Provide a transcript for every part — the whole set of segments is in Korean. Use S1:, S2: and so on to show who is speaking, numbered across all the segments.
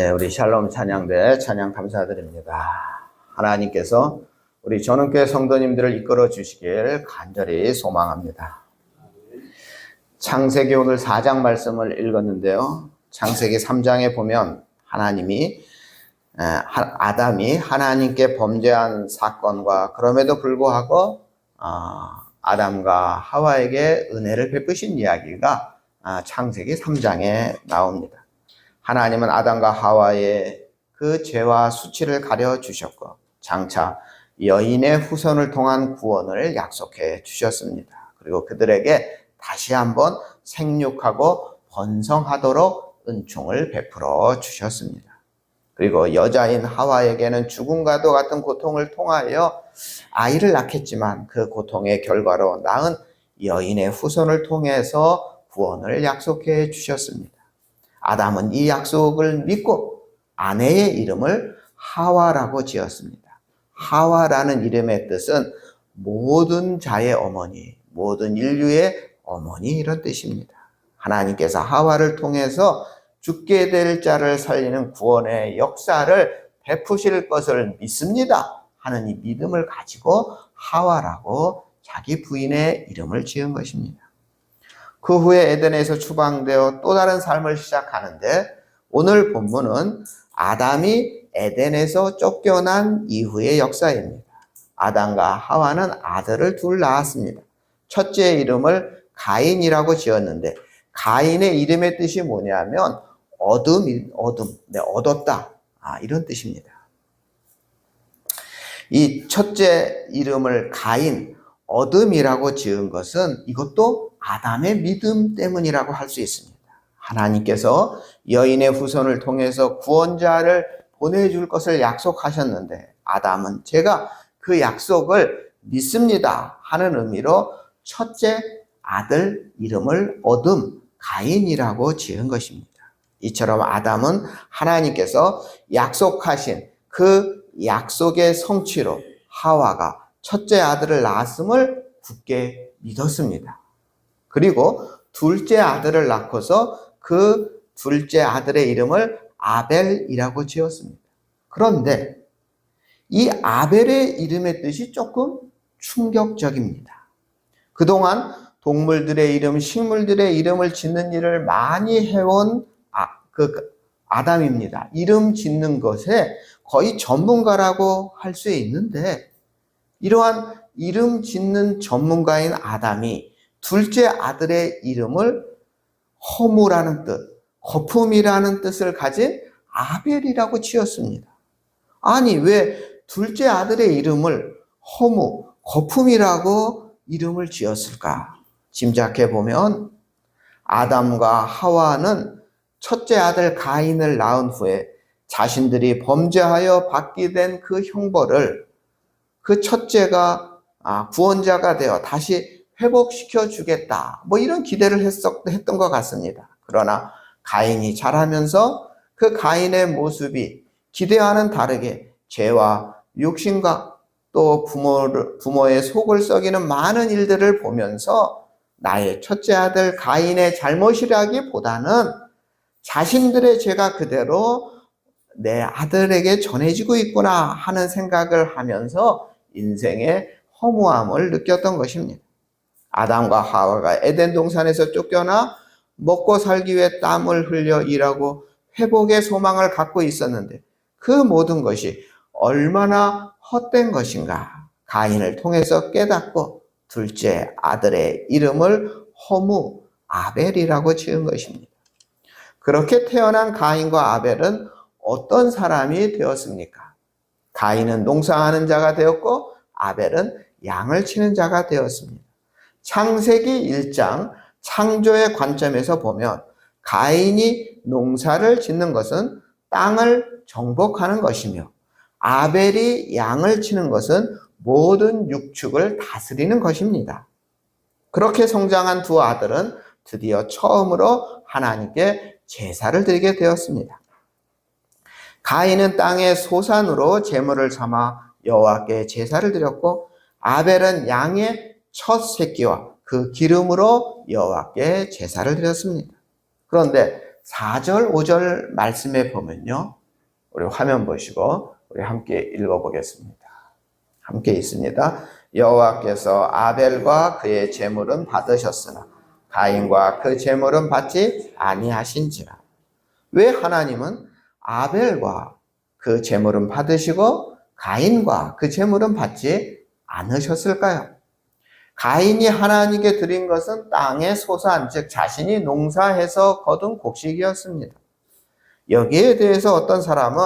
S1: 네, 우리 샬롬 찬양대 찬양 감사드립니다. 하나님께서 우리 전원교회 성도님들을 이끌어 주시길 간절히 소망합니다. 창세기 오늘 4장 말씀을 읽었는데요. 창세기 3장에 보면 아담이 하나님께 범죄한 사건과 그럼에도 불구하고 아담과 하와에게 은혜를 베푸신 이야기가 창세기 3장에 나옵니다. 하나님은 아담과 하와의 그 죄와 수치를 가려 주셨고 장차 여인의 후손을 통한 구원을 약속해 주셨습니다. 그리고 그들에게 다시 한번 생육하고 번성하도록 은총을 베풀어 주셨습니다. 그리고 여자인 하와에게는 죽음과도 같은 고통을 통하여 아이를 낳겠지만 그 고통의 결과로 낳은 여인의 후손을 통해서 구원을 약속해 주셨습니다. 아담은 이 약속을 믿고 아내의 이름을 하와라고 지었습니다. 하와라는 이름의 뜻은 모든 자의 어머니, 모든 인류의 어머니 이런 뜻입니다. 하나님께서 하와를 통해서 죽게 될 자를 살리는 구원의 역사를 베푸실 것을 믿습니다 하는 이 믿음을 가지고 하와라고 자기 부인의 이름을 지은 것입니다. 그 후에 에덴에서 추방되어 또 다른 삶을 시작하는데 오늘 본문은 아담이 에덴에서 쫓겨난 이후의 역사입니다. 아담과 하와는 아들을 둘 낳았습니다. 첫째의 이름을 가인이라고 지었는데 가인의 이름의 뜻이 뭐냐면 얻었다 이런 뜻입니다. 이 첫째 이름을 가인, 어둠이라고 지은 것은 이것도 아담의 믿음 때문이라고 할 수 있습니다. 하나님께서 여인의 후손을 통해서 구원자를 보내줄 것을 약속하셨는데 아담은 제가 그 약속을 믿습니다 하는 의미로 첫째 아들 이름을 어둠, 가인이라고 지은 것입니다. 이처럼 아담은 하나님께서 약속하신 그 약속의 성취로 하와가 첫째 아들을 낳았음을 굳게 믿었습니다. 그리고 둘째 아들을 낳고서 그 둘째 아들의 이름을 아벨이라고 지었습니다. 그런데 이 아벨의 이름의 뜻이 조금 충격적입니다. 그동안 동물들의 이름, 식물들의 이름을 짓는 일을 많이 해온 아담입니다. 이름 짓는 것에 거의 전문가라고 할 수 있는데 이러한 이름 짓는 전문가인 아담이 둘째 아들의 이름을 허무라는 뜻, 거품이라는 뜻을 가진 아벨이라고 지었습니다. 아니 왜 둘째 아들의 이름을 허무, 거품이라고 이름을 지었을까? 짐작해 보면 아담과 하와는 첫째 아들 가인을 낳은 후에 자신들이 범죄하여 받게 된 그 형벌을 그 첫째가 구원자가 되어 다시 회복시켜 주겠다 이런 기대를 했던 것 같습니다. 그러나 가인이 자라면서 그 가인의 모습이 기대와는 다르게 죄와 육신과 또 부모의 속을 썩이는 많은 일들을 보면서 나의 첫째 아들 가인의 잘못이라기보다는 자신들의 죄가 그대로 내 아들에게 전해지고 있구나 하는 생각을 하면서 인생의 허무함을 느꼈던 것입니다. 아담과 하와가 에덴 동산에서 쫓겨나 먹고 살기 위해 땀을 흘려 일하고 회복의 소망을 갖고 있었는데 그 모든 것이 얼마나 헛된 것인가 가인을 통해서 깨닫고 둘째 아들의 이름을 허무 아벨이라고 지은 것입니다. 그렇게 태어난 가인과 아벨은 어떤 사람이 되었습니까? 가인은 농사하는 자가 되었고 아벨은 양을 치는 자가 되었습니다. 창세기 1장 창조의 관점에서 보면 가인이 농사를 짓는 것은 땅을 정복하는 것이며 아벨이 양을 치는 것은 모든 육축을 다스리는 것입니다. 그렇게 성장한 두 아들은 드디어 처음으로 하나님께 제사를 드리게 되었습니다. 가인은 땅의 소산으로 제물을 삼아 여호와께 제사를 드렸고 아벨은 양의 첫 새끼와 그 기름으로 여호와께 제사를 드렸습니다. 그런데 4절, 5절 말씀에 보면요. 우리 화면 보시고 우리 함께 읽어보겠습니다. 함께 있습니다. 여호와께서 아벨과 그의 제물은 받으셨으나 가인과 그 제물은 받지 아니하신지라. 왜 하나님은 아벨과 그 제물은 받으시고 가인과 그 제물은 받지 않으셨을까요? 가인이 하나님께 드린 것은 땅의 소산, 즉 자신이 농사해서 거둔 곡식이었습니다. 여기에 대해서 어떤 사람은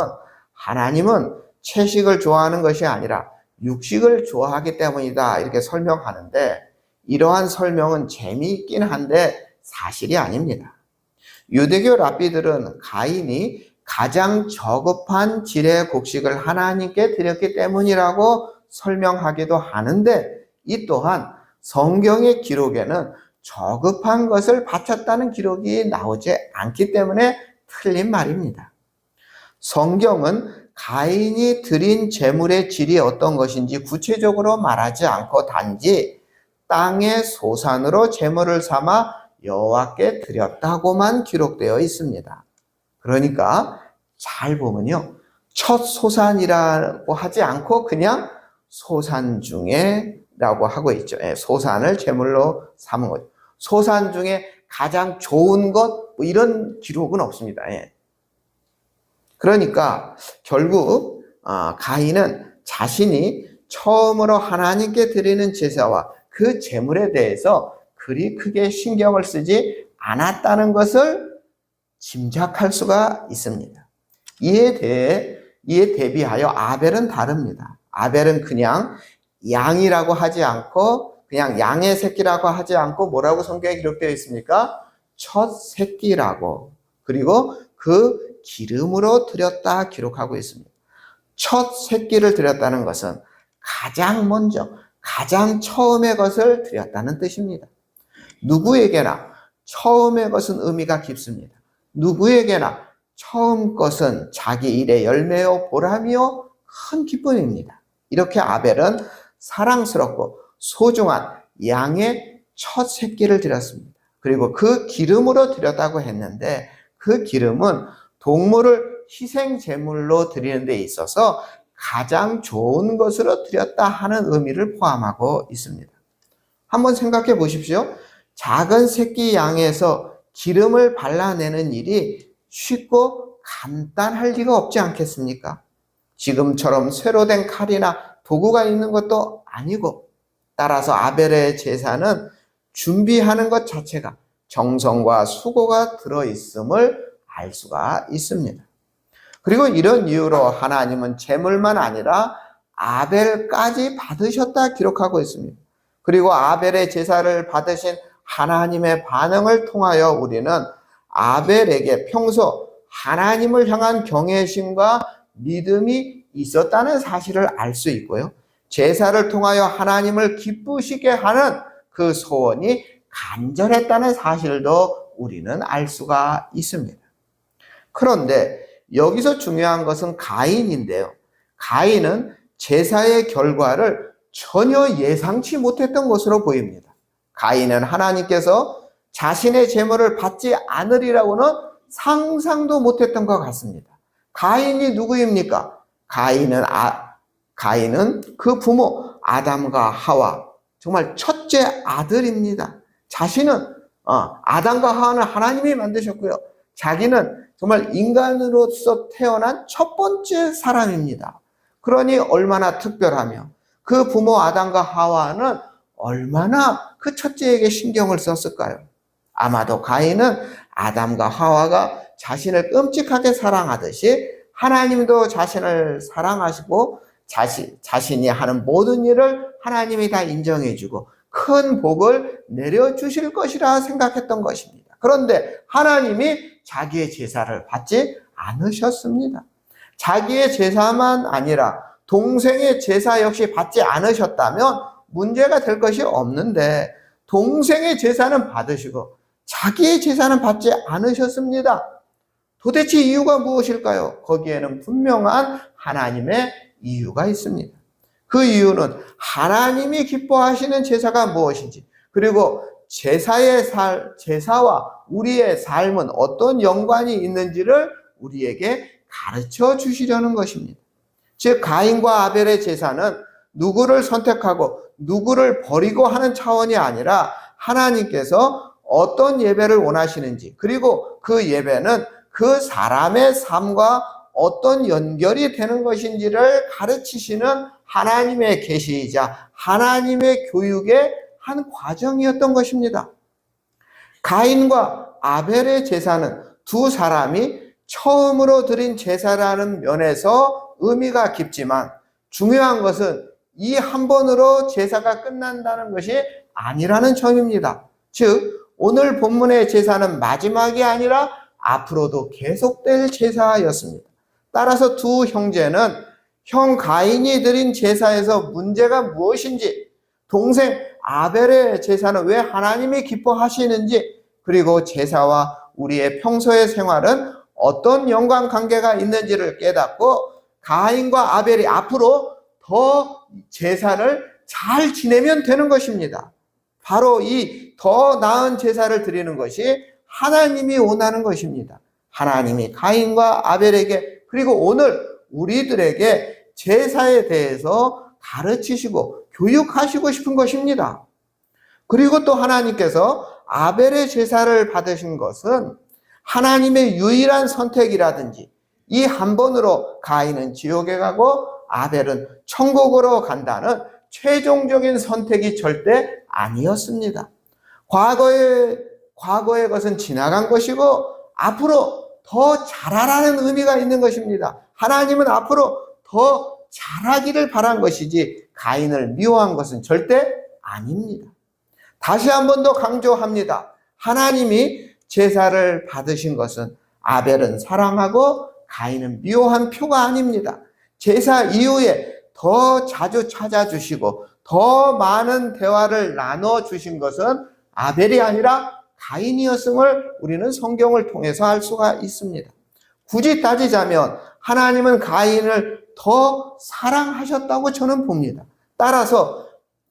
S1: 하나님은 채식을 좋아하는 것이 아니라 육식을 좋아하기 때문이다 이렇게 설명하는데, 이러한 설명은 재미있긴 한데 사실이 아닙니다. 유대교 랍비들은 가인이 가장 저급한 질의 곡식을 하나님께 드렸기 때문이라고 설명하기도 하는데, 이 또한 성경의 기록에는 저급한 것을 바쳤다는 기록이 나오지 않기 때문에 틀린 말입니다. 성경은 가인이 드린 제물의 질이 어떤 것인지 구체적으로 말하지 않고 단지 땅의 소산으로 제물을 삼아 여호와께 드렸다고만 기록되어 있습니다. 그러니까 잘 보면요, 첫 소산이라고 하지 않고 그냥 소산 중에 라고 하고 있죠. 소산을 제물로 삼은 거죠. 소산 중에 가장 좋은 것, 뭐 이런 기록은 없습니다. 그러니까 결국 가인은 자신이 처음으로 하나님께 드리는 제사와 그 제물에 대해서 그리 크게 신경을 쓰지 않았다는 것을 짐작할 수가 있습니다. 이에 대비하여 아벨은 다릅니다. 아벨은 그냥 양이라고 하지 않고, 그냥 양의 새끼라고 하지 않고 뭐라고 성경에 기록되어 있습니까? 첫 새끼라고, 그리고 그 기름으로 드렸다 기록하고 있습니다. 첫 새끼를 드렸다는 것은 가장 먼저, 가장 처음의 것을 드렸다는 뜻입니다. 누구에게나 처음의 것은 의미가 깊습니다. 누구에게나 처음 것은 자기 일의 열매요 보람이요 큰 기쁨입니다. 이렇게 아벨은 사랑스럽고 소중한 양의 첫 새끼를 드렸습니다. 그리고 그 기름으로 드렸다고 했는데, 그 기름은 동물을 희생 제물로 드리는 데 있어서 가장 좋은 것으로 드렸다 하는 의미를 포함하고 있습니다. 한번 생각해 보십시오. 작은 새끼 양에서 기름을 발라내는 일이 쉽고 간단할 리가 없지 않겠습니까? 지금처럼 쇠로 된 칼이나 도구가 있는 것도 아니고, 따라서 아벨의 제사는 준비하는 것 자체가 정성과 수고가 들어있음을 알 수가 있습니다. 그리고 이런 이유로 하나님은 제물만 아니라 아벨까지 받으셨다 기록하고 있습니다. 그리고 아벨의 제사를 받으신 하나님의 반응을 통하여 우리는 아벨에게 평소 하나님을 향한 경외심과 믿음이 있었다는 사실을 알 수 있고요. 제사를 통하여 하나님을 기쁘시게 하는 그 소원이 간절했다는 사실도 우리는 알 수가 있습니다. 그런데 여기서 중요한 것은 가인인데요. 가인은 제사의 결과를 전혀 예상치 못했던 것으로 보입니다. 가인은 하나님께서 자신의 제물을 받지 않으리라고는 상상도 못했던 것 같습니다. 가인이 누구입니까? 가인은 그 부모 아담과 하와, 정말 첫째 아들입니다. 자신은 아담과 하와는 하나님이 만드셨고요. 자기는 정말 인간으로서 태어난 첫 번째 사람입니다. 그러니 얼마나 특별하며 그 부모 아담과 하와는 얼마나 그 첫째에게 신경을 썼을까요? 아마도 가인은 아담과 하와가 자신을 끔찍하게 사랑하듯이 하나님도 자신을 사랑하시고 자신이 하는 모든 일을 하나님이 다 인정해주고 큰 복을 내려주실 것이라 생각했던 것입니다. 그런데 하나님이 자기의 제사를 받지 않으셨습니다. 자기의 제사만 아니라 동생의 제사 역시 받지 않으셨다면 문제가 될 것이 없는데, 동생의 제사는 받으시고 자기의 제사는 받지 않으셨습니다. 도대체 이유가 무엇일까요? 거기에는 분명한 하나님의 이유가 있습니다. 그 이유는 하나님이 기뻐하시는 제사가 무엇인지, 그리고 제사와 우리의 삶은 어떤 연관이 있는지를 우리에게 가르쳐 주시려는 것입니다. 즉 가인과 아벨의 제사는 누구를 선택하고 누구를 버리고 하는 차원이 아니라 하나님께서 어떤 예배를 원하시는지, 그리고 그 예배는 그 사람의 삶과 어떤 연결이 되는 것인지를 가르치시는 하나님의 계시이자 하나님의 교육의 한 과정이었던 것입니다. 가인과 아벨의 제사는 두 사람이 처음으로 드린 제사라는 면에서 의미가 깊지만, 중요한 것은 이 한 번으로 제사가 끝난다는 것이 아니라는 점입니다. 즉 오늘 본문의 제사는 마지막이 아니라 앞으로도 계속될 제사였습니다. 따라서 두 형제는 형 가인이 드린 제사에서 문제가 무엇인지, 동생 아벨의 제사는 왜 하나님이 기뻐하시는지, 그리고 제사와 우리의 평소의 생활은 어떤 연관관계가 있는지를 깨닫고 가인과 아벨이 앞으로 더 제사를 잘 지내면 되는 것입니다. 바로 이 더 나은 제사를 드리는 것이 하나님이 원하는 것입니다. 하나님이 가인과 아벨에게, 그리고 오늘 우리들에게 제사에 대해서 가르치시고 교육하시고 싶은 것입니다. 그리고 또 하나님께서 아벨의 제사를 받으신 것은 하나님의 유일한 선택이라든지, 이 한 번으로 가인은 지옥에 가고 아벨은 천국으로 간다는 최종적인 선택이 절대 아니었습니다. 과거의 것은 지나간 것이고 앞으로 더 잘하라는 의미가 있는 것입니다. 하나님은 앞으로 더 잘하기를 바란 것이지 가인을 미워한 것은 절대 아닙니다. 다시 한 번 더 강조합니다. 하나님이 제사를 받으신 것은 아벨은 사랑하고 가인은 미워한 표가 아닙니다. 제사 이후에 더 자주 찾아주시고 더 많은 대화를 나눠주신 것은 아벨이 아니라 가인이었음을 우리는 성경을 통해서 알 수가 있습니다. 굳이 따지자면 하나님은 가인을 더 사랑하셨다고 저는 봅니다. 따라서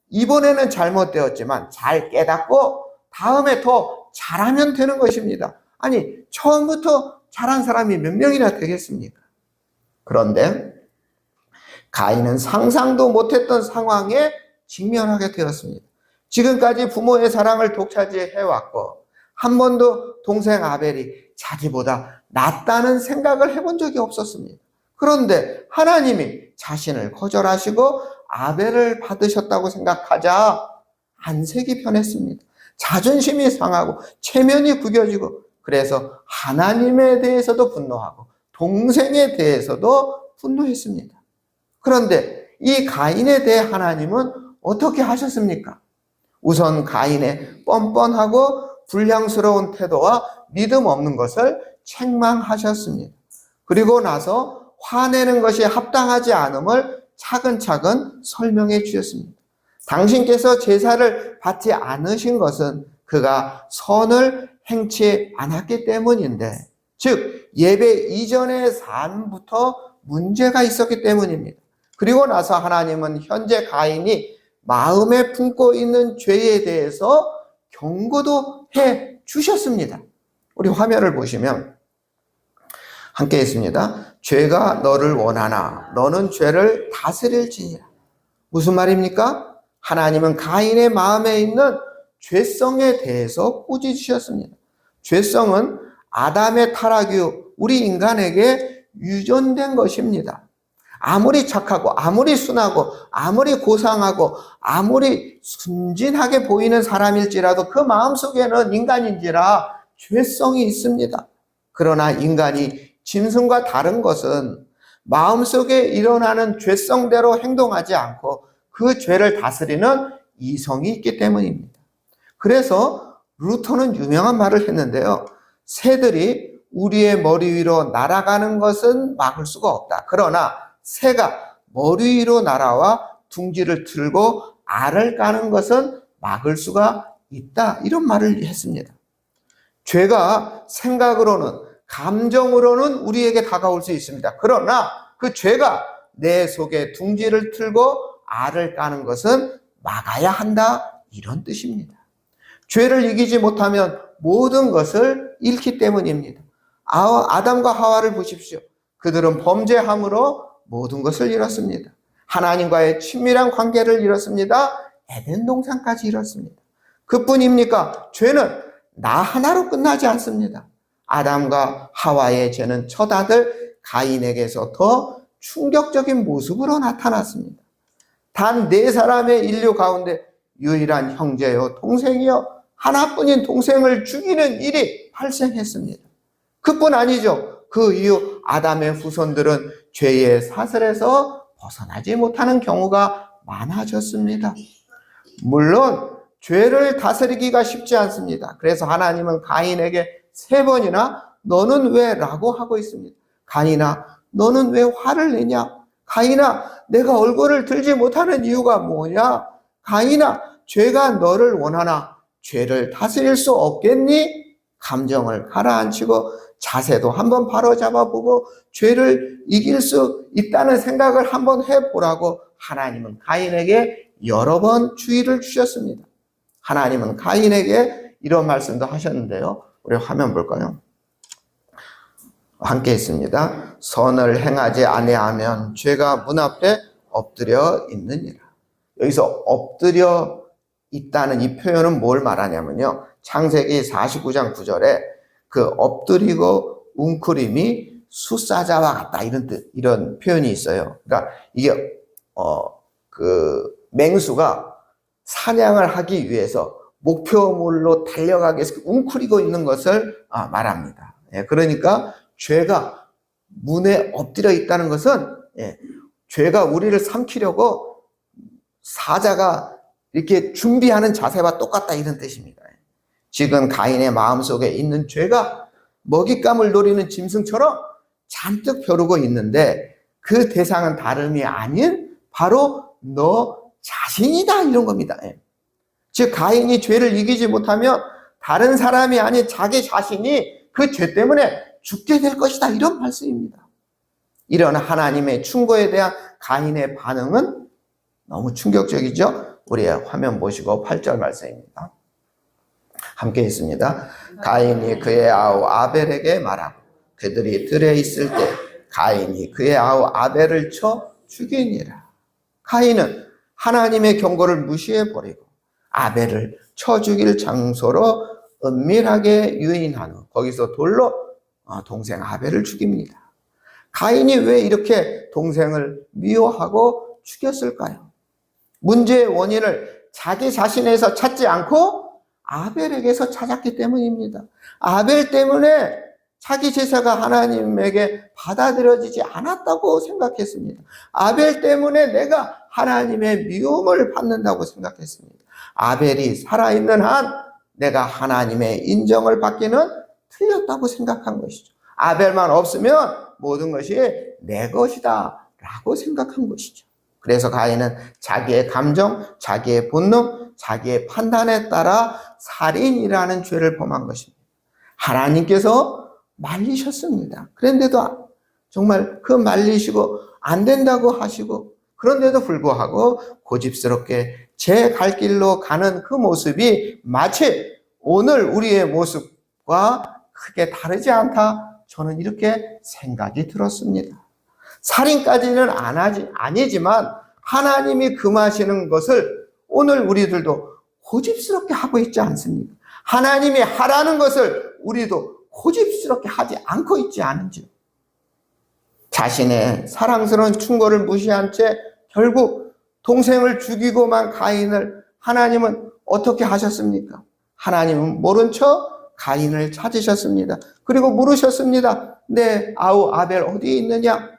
S1: 이번에는 잘못되었지만 잘 깨닫고 다음에 더 잘하면 되는 것입니다. 아니, 처음부터 잘한 사람이 몇 명이나 되겠습니까? 그런데 가인은 상상도 못했던 상황에 직면하게 되었습니다. 지금까지 부모의 사랑을 독차지해왔고 한 번도 동생 아벨이 자기보다 낫다는 생각을 해본 적이 없었습니다. 그런데 하나님이 자신을 거절하시고 아벨을 받으셨다고 생각하자 안색이 변했습니다. 자존심이 상하고 체면이 구겨지고, 그래서 하나님에 대해서도 분노하고 동생에 대해서도 분노했습니다. 그런데 이 가인에 대해 하나님은 어떻게 하셨습니까? 우선 가인의 뻔뻔하고 불량스러운 태도와 믿음 없는 것을 책망하셨습니다. 그리고 나서 화내는 것이 합당하지 않음을 차근차근 설명해 주셨습니다. 당신께서 제사를 받지 않으신 것은 그가 선을 행치 않았기 때문인데, 즉 예배 이전의 삶부터 문제가 있었기 때문입니다. 그리고 나서 하나님은 현재 가인이 마음에 품고 있는 죄에 대해서 경고도 해 주셨습니다. 우리 화면을 보시면 함께 있습니다. 죄가 너를 원하나 너는 죄를 다스릴지니라. 무슨 말입니까? 하나님은 가인의 마음에 있는 죄성에 대해서 꾸짖으셨습니다. 죄성은 아담의 타락 이후 우리 인간에게 유전된 것입니다. 아무리 착하고 아무리 순하고 아무리 고상하고 아무리 순진하게 보이는 사람일지라도 그 마음속에는 인간인지라 죄성이 있습니다. 그러나 인간이 짐승과 다른 것은 마음속에 일어나는 죄성대로 행동하지 않고 그 죄를 다스리는 이성이 있기 때문입니다. 그래서 루터는 유명한 말을 했는데요. 새들이 우리의 머리 위로 날아가는 것은 막을 수가 없다. 그러나 새가 머리 위로 날아와 둥지를 틀고 알을 까는 것은 막을 수가 있다. 이런 말을 했습니다. 죄가 생각으로는, 감정으로는 우리에게 다가올 수 있습니다. 그러나 그 죄가 내 속에 둥지를 틀고 알을 까는 것은 막아야 한다. 이런 뜻입니다. 죄를 이기지 못하면 모든 것을 잃기 때문입니다. 아담과 하와를 보십시오. 그들은 범죄함으로 모든 것을 잃었습니다. 하나님과의 친밀한 관계를 잃었습니다. 에덴 동산까지 잃었습니다. 그뿐입니까? 죄는 나 하나로 끝나지 않습니다. 아담과 하와의 죄는 첫 아들 가인에게서 더 충격적인 모습으로 나타났습니다. 단 4사람의 인류 가운데 유일한 형제요 동생이요 하나뿐인 동생을 죽이는 일이 발생했습니다. 그뿐 아니죠. 그 이후 아담의 후손들은 죄의 사슬에서 벗어나지 못하는 경우가 많아졌습니다. 물론 죄를 다스리기가 쉽지 않습니다. 그래서 하나님은 가인에게 3번이나 너는 왜? 라고 하고 있습니다. 가인아, 너는 왜 화를 내냐? 가인아, 내가 얼굴을 들지 못하는 이유가 뭐냐? 가인아, 죄가 너를 원하나 죄를 다스릴 수 없겠니? 감정을 가라앉히고 자세도 한번 바로잡아보고 죄를 이길 수 있다는 생각을 한번 해보라고 하나님은 가인에게 여러 번 주의를 주셨습니다. 하나님은 가인에게 이런 말씀도 하셨는데요. 우리 화면 볼까요? 함께 있습니다. 선을 행하지 아니하면 죄가 문 앞에 엎드려 있느니라. 여기서 엎드려 있다는 이 표현은 뭘 말하냐면요. 창세기 49장 9절에 그 엎드리고 웅크림이 숫사자와 같다 이런 표현이 있어요. 그러니까 이게 그 맹수가 사냥을 하기 위해서 목표물로 달려가기 위해서 웅크리고 있는 것을 말합니다. 그러니까 죄가 문에 엎드려 있다는 것은 죄가 우리를 삼키려고 사자가 이렇게 준비하는 자세와 똑같다 이런 뜻입니다. 지금 가인의 마음속에 있는 죄가 먹잇감을 노리는 짐승처럼 잔뜩 벼르고 있는데 그 대상은 다름이 아닌 바로 너 자신이다 이런 겁니다. 즉 가인이 죄를 이기지 못하면 다른 사람이 아닌 자기 자신이 그 죄 때문에 죽게 될 것이다 이런 말씀입니다. 이런 하나님의 충고에 대한 가인의 반응은 너무 충격적이죠. 우리의 화면 보시고 8절 말씀입니다. 함께 있습니다. 가인이 그의 아우 아벨에게 말하고 그들이 들에 있을 때 가인이 그의 아우 아벨을 쳐 죽이니라. 가인은 하나님의 경고를 무시해버리고 아벨을 쳐 죽일 장소로 은밀하게 유인한 후 거기서 돌로 동생 아벨을 죽입니다. 가인이 왜 이렇게 동생을 미워하고 죽였을까요? 문제의 원인을 자기 자신에서 찾지 않고 아벨에게서 찾았기 때문입니다. 아벨 때문에 자기 제사가 하나님에게 받아들여지지 않았다고 생각했습니다. 아벨 때문에 내가 하나님의 미움을 받는다고 생각했습니다. 아벨이 살아있는 한 내가 하나님의 인정을 받기는 틀렸다고 생각한 것이죠. 아벨만 없으면 모든 것이 내 것이다 라고 생각한 것이죠. 그래서 가인은 자기의 감정, 자기의 본능, 자기의 판단에 따라 살인이라는 죄를 범한 것입니다. 하나님께서 말리셨습니다. 그런데도 정말 그 말리시고 안 된다고 하시고 그런데도 불구하고 고집스럽게 제 갈 길로 가는 그 모습이 마치 오늘 우리의 모습과 크게 다르지 않다. 저는 이렇게 생각이 들었습니다. 살인까지는 아니지만 하나님이 금하시는 것을 오늘 우리들도 고집스럽게 하고 있지 않습니까? 하나님이 하라는 것을 우리도 고집스럽게 하지 않고 있지 않은지요. 자신의 사랑스러운 충고를 무시한 채 결국 동생을 죽이고만 가인을 하나님은 어떻게 하셨습니까? 하나님은 모른 척 가인을 찾으셨습니다. 그리고 물으셨습니다. 내 아우 아벨 어디에 있느냐?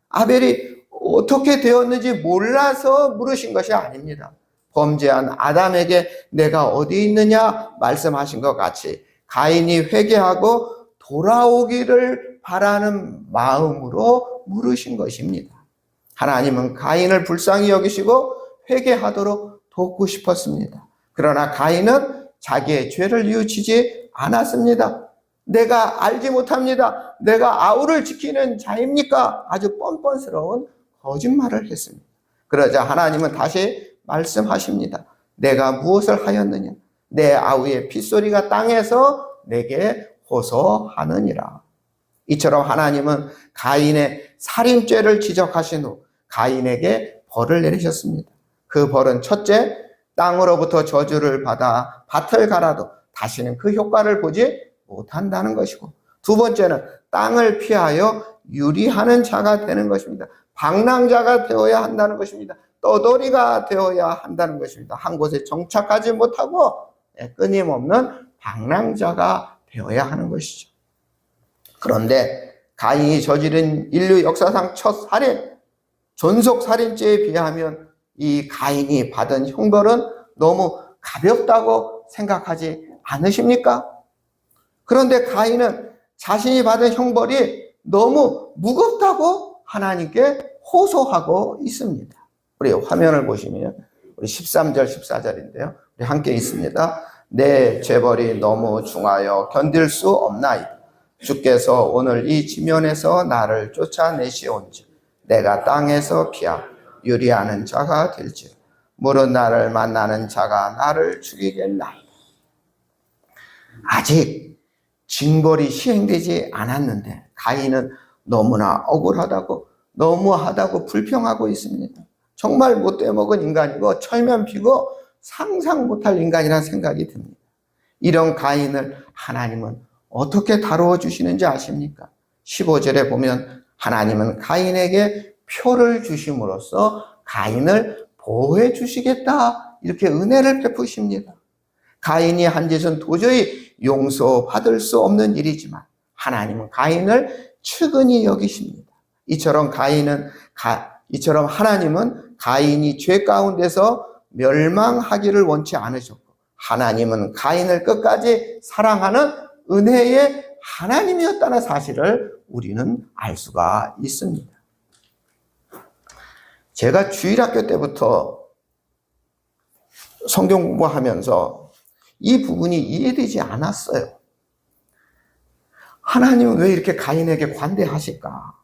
S1: 아벨이 어떻게 되었는지 몰라서 물으신 것이 아닙니다. 범죄한 아담에게 내가 어디 있느냐 말씀하신 것 같이 가인이 회개하고 돌아오기를 바라는 마음으로 물으신 것입니다. 하나님은 가인을 불쌍히 여기시고 회개하도록 돕고 싶었습니다. 그러나 가인은 자기의 죄를 뉘우치지 않았습니다. 내가 알지 못합니다. 내가 아우를 지키는 자입니까? 아주 뻔뻔스러운 거짓말을 했습니다. 그러자 하나님은 다시 말씀하십니다. 내가 무엇을 하였느냐? 내 아우의 핏소리가 땅에서 내게 호소하느니라. 이처럼 하나님은 가인의 살인죄를 지적하신 후 가인에게 벌을 내리셨습니다. 그 벌은 첫째, 땅으로부터 저주를 받아 밭을 갈아도 다시는 그 효과를 보지 못한다는 것이고, 두 번째는 땅을 피하여 유리하는 자가 되는 것입니다. 방랑자가 되어야 한다는 것입니다. 떠돌이가 되어야 한다는 것입니다. 한 곳에 정착하지 못하고 끊임없는 방랑자가 되어야 하는 것이죠. 그런데 가인이 저지른 인류 역사상 첫 살인, 존속살인죄에 비하면 이 가인이 받은 형벌은 너무 가볍다고 생각하지 않으십니까? 그런데 가인은 자신이 받은 형벌이 너무 무겁다고 하나님께 호소하고 있습니다. 우리 화면을 보시면 우리 13절, 14절인데요. 우리 함께 있습니다. 내 죄벌이 너무 중하여 견딜 수 없나이다. 주께서 오늘 이 지면에서 나를 쫓아내시온지 내가 땅에서 피하 유리하는 자가 될지 물은 나를 만나는 자가 나를 죽이겠나이다. 아직 징벌이 시행되지 않았는데 가인은 너무나 억울하다고, 너무하다고 불평하고 있습니다. 정말 못돼 먹은 인간이고 철면피고 상상 못할 인간이라는 생각이 듭니다. 이런 가인을 하나님은 어떻게 다루어 주시는지 아십니까? 15절에 보면 하나님은 가인에게 표를 주심으로써 가인을 보호해 주시겠다, 이렇게 은혜를 베푸십니다. 가인이 한 짓은 도저히 용서받을 수 없는 일이지만 하나님은 가인을 측은히 여기십니다. 이처럼 하나님은 가인이 죄 가운데서 멸망하기를 원치 않으셨고, 하나님은 가인을 끝까지 사랑하는 은혜의 하나님이었다는 사실을 우리는 알 수가 있습니다. 제가 주일학교 때부터 성경 공부하면서 이 부분이 이해되지 않았어요. 하나님은 왜 이렇게 가인에게 관대하실까?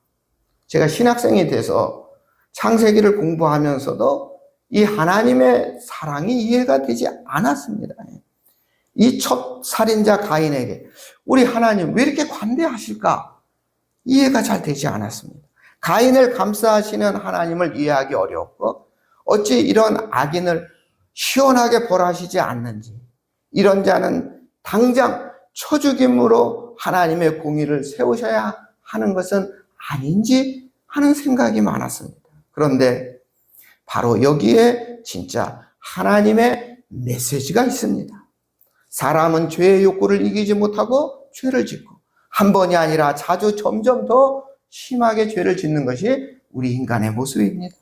S1: 제가 신학생이 돼서 창세기를 공부하면서도 이 하나님의 사랑이 이해가 되지 않았습니다. 이 첫 살인자 가인에게 우리 하나님 왜 이렇게 관대하실까? 이해가 잘 되지 않았습니다. 가인을 감싸시는 하나님을 이해하기 어려웠고, 어찌 이런 악인을 시원하게 벌하시지 않는지, 이런 자는 당장 쳐죽임으로 하나님의 공의를 세우셔야 하는 것은 아닌지 하는 생각이 많았습니다. 그런데 바로 여기에 진짜 하나님의 메시지가 있습니다. 사람은 죄의 욕구를 이기지 못하고 죄를 짓고 한 번이 아니라 자주 점점 더 심하게 죄를 짓는 것이 우리 인간의 모습입니다.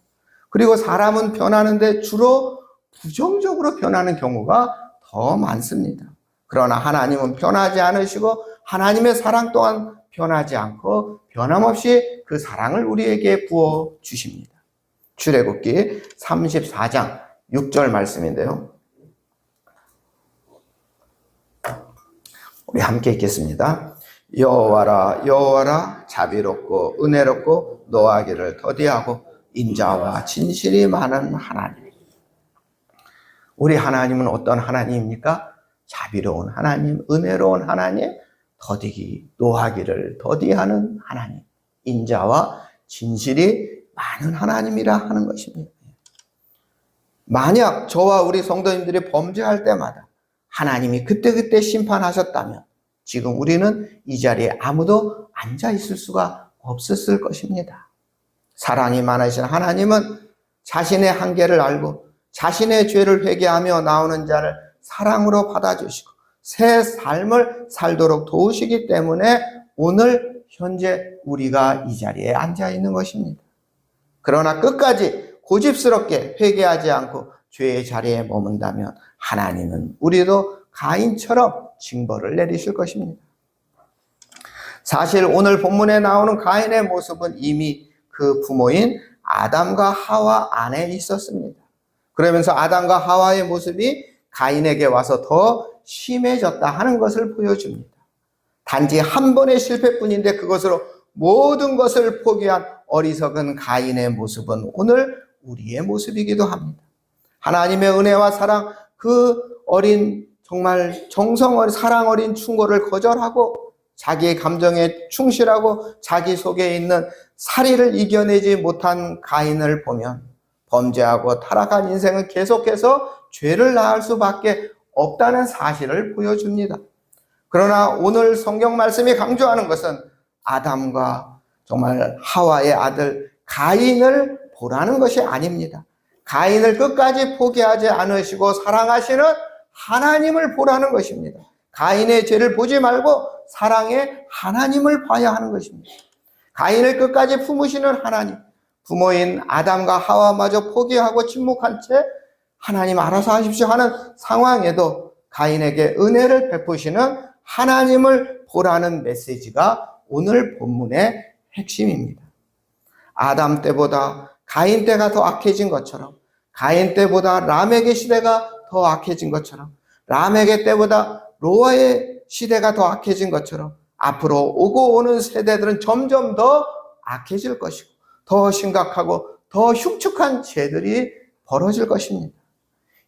S1: 그리고 사람은 변하는데 주로 부정적으로 변하는 경우가 더 많습니다. 그러나 하나님은 변하지 않으시고 하나님의 사랑 또한 변하지 않고 변함없이 그 사랑을 우리에게 부어 주십니다. 출애굽기 34장 6절 말씀인데요. 우리 함께 읽겠습니다. 여호와라 여호와라 자비롭고 은혜롭고 노하기를 더디하고 인자와 진실이 많은 하나님. 우리 하나님은 어떤 하나님입니까? 자비로운 하나님, 은혜로운 하나님, 더디기, 노하기를 더디하는 하나님, 인자와 진실이 많은 하나님이라 하는 것입니다. 만약 저와 우리 성도님들이 범죄할 때마다 하나님이 그때그때 심판하셨다면 지금 우리는 이 자리에 아무도 앉아 있을 수가 없었을 것입니다. 사랑이 많으신 하나님은 자신의 한계를 알고 자신의 죄를 회개하며 나오는 자를 사랑으로 받아주시고 새 삶을 살도록 도우시기 때문에 오늘 현재 우리가 이 자리에 앉아 있는 것입니다. 그러나 끝까지 고집스럽게 회개하지 않고 죄의 자리에 머문다면 하나님은 우리도 가인처럼 징벌을 내리실 것입니다. 사실 오늘 본문에 나오는 가인의 모습은 이미 그 부모인 아담과 하와 안에 있었습니다. 그러면서 아담과 하와의 모습이 가인에게 와서 더 심해졌다 하는 것을 보여줍니다. 단지 한 번의 실패뿐인데 그것으로 모든 것을 포기한 어리석은 가인의 모습은 오늘 우리의 모습이기도 합니다. 하나님의 은혜와 사랑, 그 어린 정말 정성 어린 사랑 어린 충고를 거절하고 자기의 감정에 충실하고 자기 속에 있는 살의를 이겨내지 못한 가인을 보면 범죄하고 타락한 인생은 계속해서 죄를 낳을 수밖에 없다는 사실을 보여줍니다. 그러나 오늘 성경 말씀이 강조하는 것은 아담과 정말 하와의 아들 가인을 보라는 것이 아닙니다. 가인을 끝까지 포기하지 않으시고 사랑하시는 하나님을 보라는 것입니다. 가인의 죄를 보지 말고 사랑의 하나님을 봐야 하는 것입니다. 가인을 끝까지 품으시는 하나님, 부모인 아담과 하와마저 포기하고 침묵한 채 하나님 알아서 하십시오 하는 상황에도 가인에게 은혜를 베푸시는 하나님을 보라는 메시지가 오늘 본문의 핵심입니다. 아담 때보다 가인 때가 더 악해진 것처럼, 가인 때보다 라멕의 시대가 더 악해진 것처럼, 라멕의 때보다 노아의 시대가 더 악해진 것처럼 앞으로 오고 오는 세대들은 점점 더 악해질 것이고 더 심각하고 더 흉측한 죄들이 벌어질 것입니다.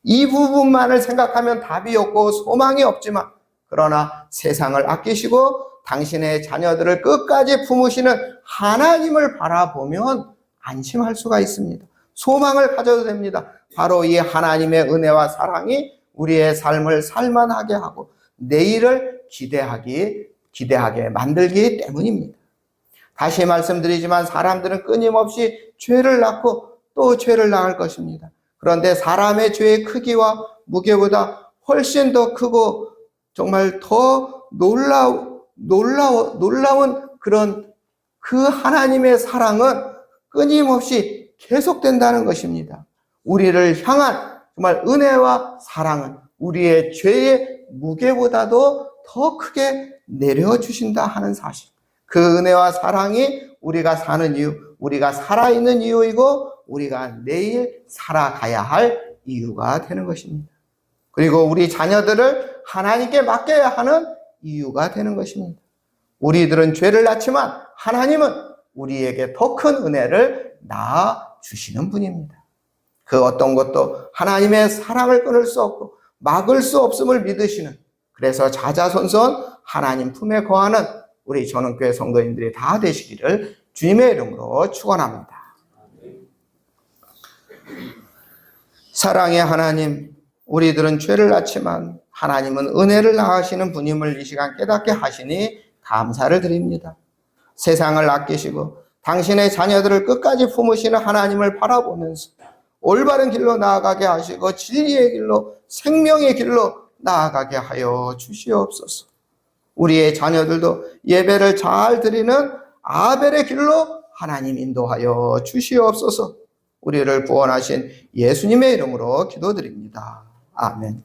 S1: 이 부분만을 생각하면 답이 없고 소망이 없지만, 그러나 세상을 아끼시고 당신의 자녀들을 끝까지 품으시는 하나님을 바라보면 안심할 수가 있습니다. 소망을 가져도 됩니다. 바로 이 하나님의 은혜와 사랑이 우리의 삶을 살만하게 하고 내일을 기대하게 만들기 때문입니다. 다시 말씀드리지만 사람들은 끊임없이 죄를 낳고 또 죄를 낳을 것입니다. 그런데 사람의 죄의 크기와 무게보다 훨씬 더 크고 정말 더 놀라운 그런 그 하나님의 사랑은 끊임없이 계속된다는 것입니다. 우리를 향한 정말 은혜와 사랑은 우리의 죄의 무게보다도 더 크게 내려주신다 하는 사실. 그 은혜와 사랑이 우리가 사는 이유, 우리가 살아있는 이유이고 우리가 내일 살아가야 할 이유가 되는 것입니다. 그리고 우리 자녀들을 하나님께 맡겨야 하는 이유가 되는 것입니다. 우리들은 죄를 낳지만 하나님은 우리에게 더 큰 은혜를 낳아 주시는 분입니다. 그 어떤 것도 하나님의 사랑을 끊을 수 없고 막을 수 없음을 믿으시는, 그래서 자자손손 하나님 품에 거하는 우리 전원교회 성도님들이 다 되시기를 주님의 이름으로 축원합니다. 사랑의 하나님, 우리들은 죄를 낳지만 하나님은 은혜를 낳으시는 분임을 이 시간 깨닫게 하시니 감사를 드립니다. 세상을 아끼시고 당신의 자녀들을 끝까지 품으시는 하나님을 바라보면서 올바른 길로 나아가게 하시고 진리의 길로, 생명의 길로 나아가게 하여 주시옵소서. 우리의 자녀들도 예배를 잘 드리는 아벨의 길로 하나님 인도하여 주시옵소서. 우리를 구원하신 예수님의 이름으로 기도드립니다. 아멘.